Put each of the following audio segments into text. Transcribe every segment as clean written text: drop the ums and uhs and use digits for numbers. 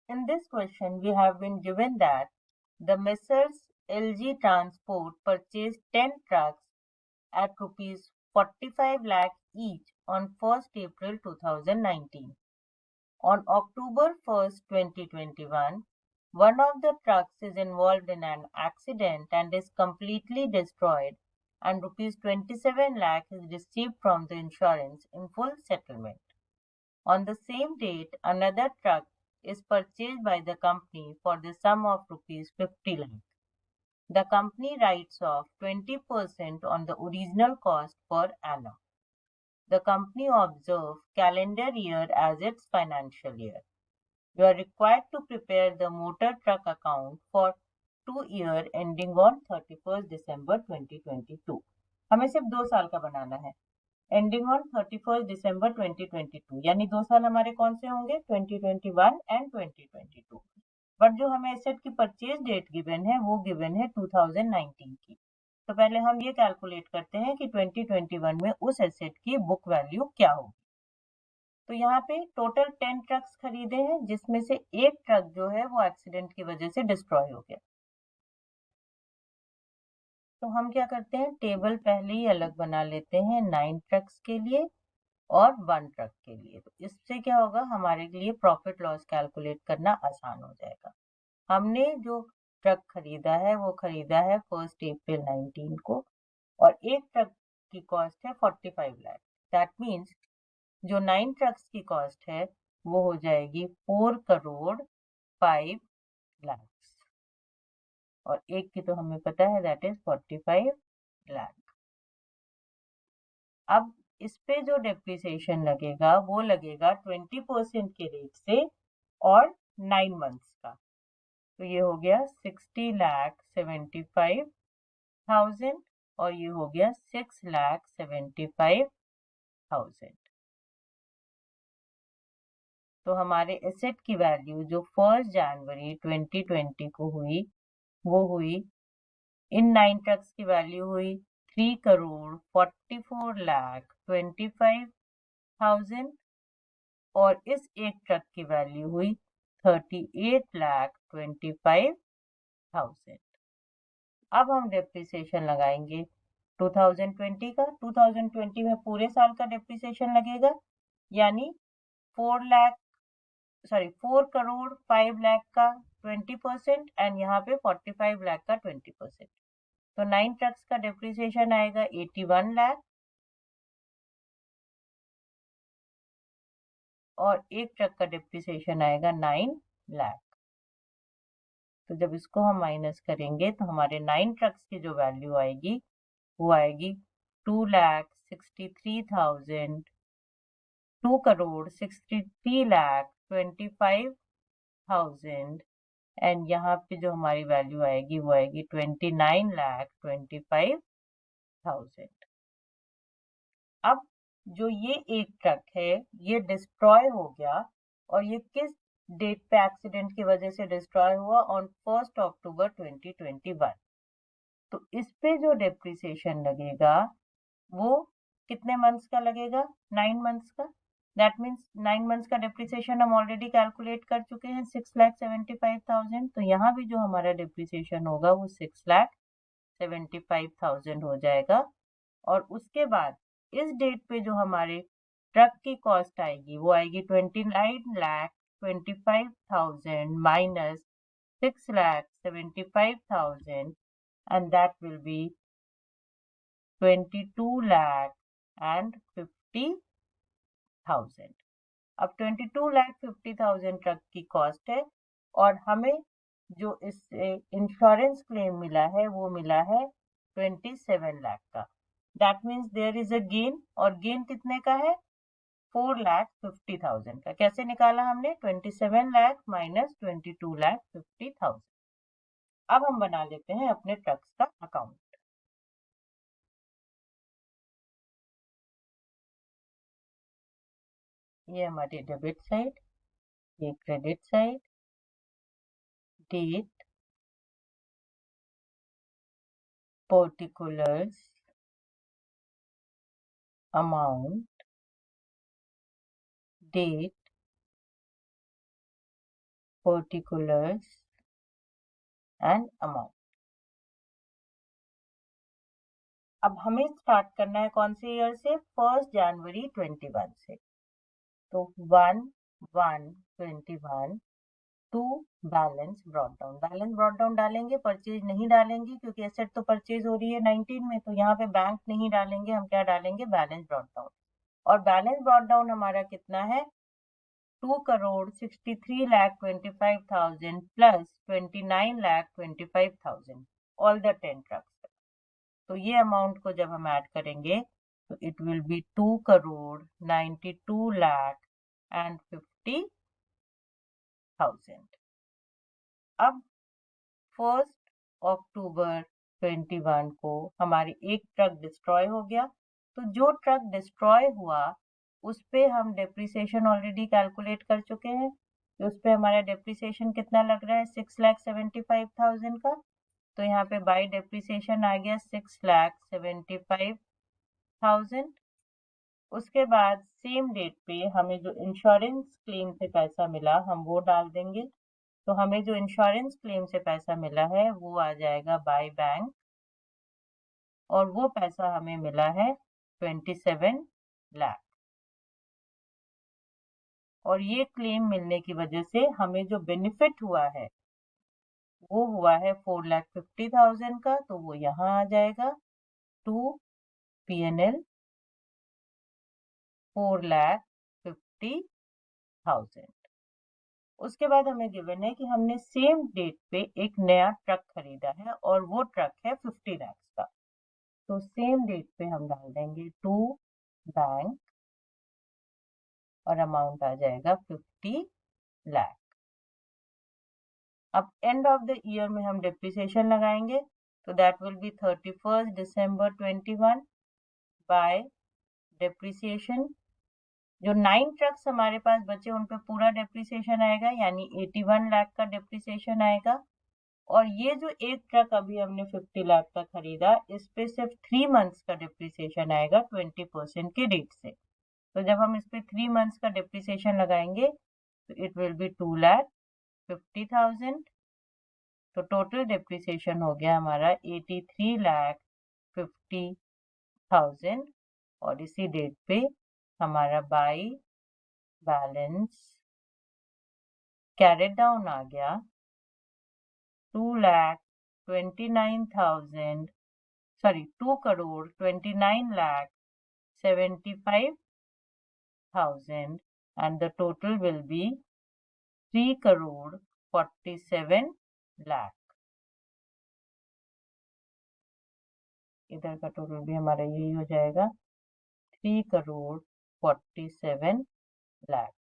In this question, we have been given that the Messrs. LG Transport purchased 10 trucks at rupees 45 lakh each on 1st April 2019. On October 1st, 2021, one of the trucks is involved in an accident and is completely destroyed, and rupees 27 lakh is received from the insurance in full settlement. On the same date, another truck is purchased by the company for the sum of rupees 50 lakh. The company writes off 20% on the original cost per annum. The company observes calendar year as its financial year. You are required to prepare the motor truck account for 2 year ending on 31st December 2022. हमें सिर्फ 2 साल का बनाना है. Ending on 31st December 2022, यानी 2 साल हमारे कौन से होंगे, 2021 एंड 2022. बट जो हमें एसेट की परचेज डेट गिवन है वो गिवन है 2019 की. तो पहले हम ये कैलकुलेट करते हैं कि 2021 में उस एसेट की बुक वैल्यू क्या होगी. तो यहाँ पे टोटल 10 ट्रक्स खरीदे हैं, जिसमें से एक ट्रक जो है वो एक्सीडेंट की वजह से डिस्ट्रॉय हो गया. तो हम क्या करते हैं, टेबल पहले ही अलग बना लेते हैं 9 ट्रक्स के लिए और 1 ट्रक के लिए. तो इससे क्या होगा, हमारे लिए प्रॉफिट लॉस कैलकुलेट करना आसान हो जाएगा. हमने जो ट्रक खरीदा है वो खरीदा है 1 अप्रैल 19 को, और एक ट्रक की कॉस्ट है 45 लाख. दैट मीन्स जो 9 ट्रक्स की कॉस्ट है वो हो जाएगी 4 करोड़ 5 लाख, और एक की तो हमें पता है दैट इज 45 लाख. अब इस पे जो डेप्रिसिएशन लगेगा वो लगेगा 20% के रेट से और 9 मंथ्स का. तो ये हो गया 60,75,000 और ये हो गया 6,75,000. तो हमारे एसेट की वैल्यू जो 1 जनवरी 2020 को हुई वो हुई, इन 9 ट्रक्स की वैल्यू हुई 3,44,25,000 और इस एक ट्रक की वैल्यू हुई 38,25,000. अब हम डेप्रिसिएशन लगाएंगे 2020 का. 2020 में पूरे साल का डेप्रिसिएशन लगेगा, यानी 4 करोड़ 5 लाख का 20% एंड यहाँ पे 45 लाख का 20%. तो 9 ट्रक्स का डेप्रिसिएशन आएगा 81 लाख और एक ट्रक का डेप्रिसिएशन आएगा 9 लाख. तो जब इसको हम माइनस करेंगे तो हमारे 9 ट्रक्स की जो वैल्यू आएगी वो आएगी 2,63,000, 2 करोड़ 63 लाख 25,000 एंड यहाँ पे जो हमारी वैल्यू आएगी वो आएगी 29,25,000. अब जो ये एक ट्रक है ये डिस्ट्रॉय हो गया, और ये किस डेट पे एक्सीडेंट की वजह से डिस्ट्रॉय हुआ, ऑन 1 अक्टूबर 2021. तो इस पे जो डेप्रिसिएशन लगेगा वो कितने मंथ्स का लगेगा, 9 मंथ्स का. दैट मीन्स 9 मंथ्स का डेप्रिसिएशन हम ऑलरेडी कैलकुलेट कर चुके हैं 6,75,000. तो यहाँ भी जो हमारा डेप्रिसिएशन होगा वो 6,75,000 हो जाएगा. और उसके बाद इस डेट पे जो हमारे ट्रक की कॉस्ट आएगी वो आएगी 29,25,000 minus 6,75,000 and that will be 22,50,000. अब 22,50,000 ट्रक की कॉस्ट है, और हमें जो इससे इंश्योरेंस क्लेम मिला है वो मिला है 27 लाख का. That means there is a gain, और गेन कितने का है, 4,50,000 का. कैसे निकाला हमने, 27 लाख माइनस 22,50,000. अब हम बना लेते हैं अपने ट्रक्स का अकाउंट. ये हमारी डेबिट साइड, ये credit side, date, particulars, amount, date, particulars and amount. अब हमें स्टार्ट करना है कौन से ईयर से? 1 जनवरी 21 से। तो 1/1/21 to balance brought down. Balance brought down डालेंगे, परचेज नहीं डालेंगे क्योंकि एसेट तो परचेज हो रही है 19 में, तो यहाँ पे बैंक नहीं डालेंगे, हम क्या डालेंगे? Balance brought down. और बैलेंस ब्रॉट डाउन हमारा कितना है? 2,63,25,000 प्लस 29,25,000 ऑल द 10 ट्रक्स। तो ये अमाउंट को जब हम ऐड करेंगे तो इट विल बी 2,92,50,000। अब 1 अक्टूबर 21 को हमारी एक ट्रक डिस्ट्रॉय हो गया, तो जो ट्रक डिस्ट्रॉय हुआ उस पे हम डेप्रिसिएशन ऑलरेडी कैलकुलेट कर चुके हैं। तो उस पे हमारा डेप्रिसिएशन कितना लग रहा है? 6,75,000 का। तो यहाँ पे बाय डेप्रिसिएशन आ गया 6,75,000। उसके बाद सेम डेट पे हमें जो इंश्योरेंस क्लेम से पैसा मिला हम वो डाल देंगे। तो हमें जो इंश्योरेंस क्लेम से पैसा मिला है वो आ जाएगा बाय बैंक, और वो पैसा हमें मिला है 27 लाख। और ये क्लेम मिलने की वजह से हमें जो बेनिफिट हुआ है वो हुआ है 4,50,000 का, तो वो यहाँ आ जाएगा टू P&L 4,50,000। उसके बाद हमें गिवन है कि हमने सेम डेट पे एक नया ट्रक खरीदा है और वो ट्रक है 50 लाख का। तो सेम डेट पे हम डाल देंगे टू बैंक और अमाउंट आ जाएगा 50 लाख। अब एंड ऑफ द ईयर में हम डेप्रिसिएशन लगाएंगे, तो that will be 31 December 21 bye depreciation. जो 9 ट्रक्स हमारे पास बचे उन पे पूरा डेप्रिसिएशन आएगा, यानी 81 लाख का डेप्रिसिएशन आएगा। और ये जो एक ट्रक अभी हमने 50 लाख का खरीदा, इस पे सिर्फ 3 मंथ्स का डेप्रिसिएशन आएगा 20% के रेट से। तो जब हम इस पे 3 मंथ्स का डेप्रिसिएशन लगाएंगे तो इट विल बी 2,50,000। तो टोटल डेप्रिसिएशन हो गया हमारा 83,50,000। और इसी डेट पे हमारा बाय बैलेंस कैरेट डाउन आ गया 2,29,75,000 and the total will be 3,47 lakh. इधर का टोटल भी हमारा यही हो जाएगा 3,47 लाख।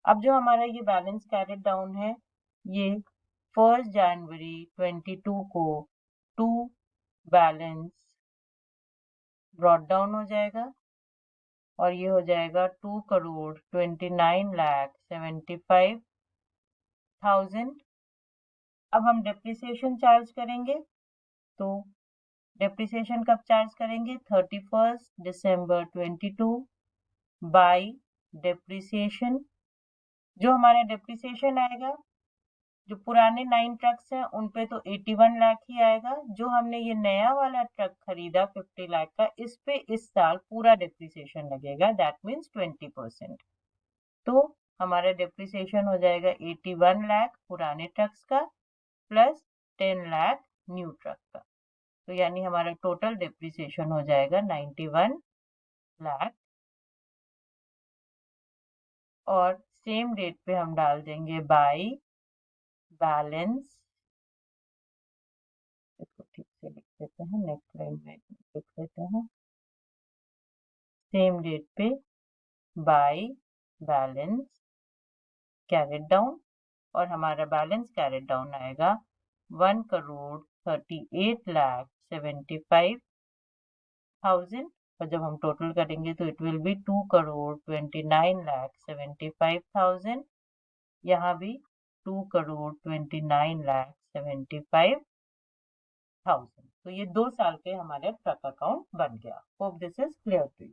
अब जो हमारा ये बैलेंस कैरेट डाउन है ये 1 जनवरी 22 को टू बैलेंस ब्रॉट डाउन हो जाएगा और ये हो जाएगा 2,29,75,000। अब हम डेप्रिसिएशन चार्ज करेंगे, तो डेप्रिसिएशन कब चार्ज करेंगे? 31 दिसंबर 22 बाय डेप्रिसिएशन। जो हमारा डेप्रिसिएशन आएगा, जो पुराने 9 ट्रक्स हैं उन पे तो 81 लाख ही आएगा। जो हमने ये नया वाला ट्रक खरीदा 50 लाख का, इस पे इस साल पूरा डेप्रिसिएशन लगेगा, दैट मीन्स 20%। तो हमारा डेप्रिसिएशन हो जाएगा 81 लाख पुराने ट्रक्स का प्लस 10 लाख न्यू ट्रक का। तो यानी हमारा टोटल डेप्रिसिएशन हो जाएगा 91 लाख। और सेम डेट पे हम डाल देंगे बाय बैलेंस, इसको ठीक से लिख देते हैं, नेक्स्ट लाइन में लिख देते हैं, सेम डेट पे बाय बैलेंस कैरेट डाउन। और हमारा बैलेंस कैरेट डाउन आएगा 1,38,75,000। और जब हम टोटल करेंगे तो इट विल बी 2,29,75,000। यहाँ भी 2,29,75,000। तो ये 2 साल पे हमारे ट्रक अकाउंट बन गया। Hope this is clear to you.